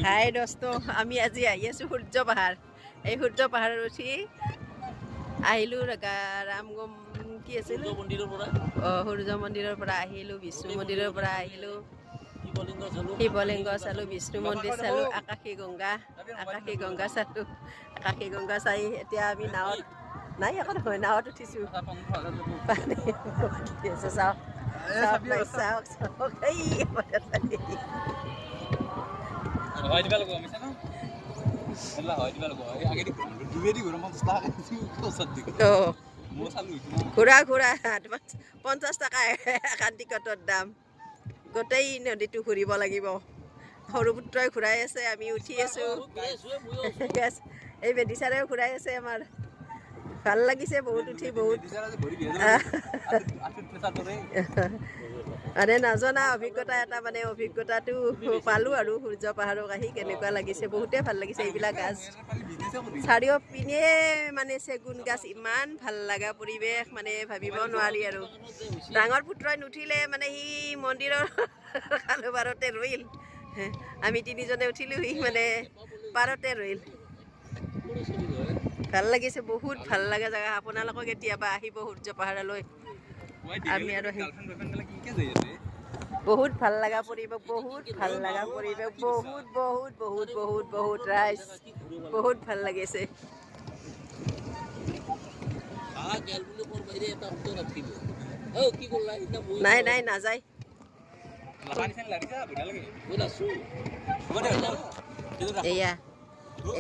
হাই দোস্ত, আমি আজি আহি আছো সূৰ্য পাহাৰ। এই সূৰ্য পাহাৰত উঠি আহিলো ৰামগম কি আছিল সূৰ্য মন্দিৰৰ পৰা আহিলো, বিষ্ণু মন্দিৰৰ পৰা আহিলো, শিৱলিংগ চালো, বিষ্ণু মন্দিৰ চালো, আকাশী গংগা চালো। আকাশী গংগা চাই এতিয়া আমি নাৱত নাই একো নহয়, নাৱত উঠিছো। পানী উঠি আছে, চাওক চাওক চাওক এই ঘূৰা ঘূৰা 50 টকা এখন টিকটৰ দাম। গোটেই নদীটো ঘূৰিব লাগিব। সৰু পুত্ৰই ঘূৰাই আছে, আমি উঠি আছো। এই বেদিচাৰেও ঘূৰাই আছে আমাৰ। ভাল লাগিছে বহুত উঠি, বহুত মানে নজনা অভিজ্ঞতা এটা, মানে অভিজ্ঞতাটো পালো আৰু সূৰ্য পাহাৰক আহি কেনেকুৱা লাগিছে। বহুতে ভাল লাগিছে। এইবিলাক গাছ চাৰিওপিনে মানে চেগুন গাছ, ইমান ভাল লগা পৰিৱেশ মানে ভাবিব নোৱাৰি আৰু। ডাঙৰ পুত্ৰই নুঠিলে মানে সি মন্দিৰৰ খালো পাৰতে ৰৈল। আমি তিনিজনে উঠিলো, সি মানে পাৰতে ৰৈল। ভাল লাগিছে, বহুত ভাল লগা জেগা। আপোনালোকক কেতিয়াবা আহিব সূৰ্য পাহাৰলৈ। আমি আৰু বহুত ভাল লগা পৰিৱেশ, বহুত ভাল লগা পৰিৱেশ, বহুত বহুত বহুত বহুত বহুত ৰাইজ, বহুত ভাল লাগিছে। নাই নাই নাযায়। এয়া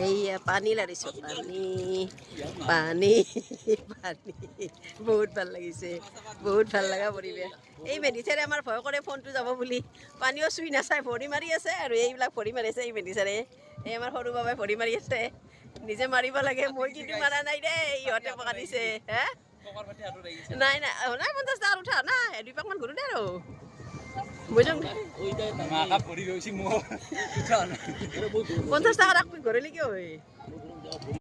এইয়া পানী লাৰিছো, পানী পানী পানী বহুত ভাল লাগিছে, বহুত ভাল লগা পৰিৱেশ। এই মেডিচাৰে আমাৰ ভয় কৰে ফোনটো যাব বুলি, পানীও চুই নাচায়, ভৰি মাৰি আছে। আৰু এইবিলাক ভৰি মাৰিছে এই মেডিচাৰে। এই আমাৰ সৰু বাবাই ভৰি মাৰি আছে, নিজে মাৰিব লাগে। মই কিন্তু মাৰা নাই দেই, ইহঁতে পকা দিছে। হে নাই নাই নাই 50 টকা উঠা নাই, 2 পাক মান ঘূৰো দে আৰু 50 টাকা ৰাখবি ঘৰে লিখে ওই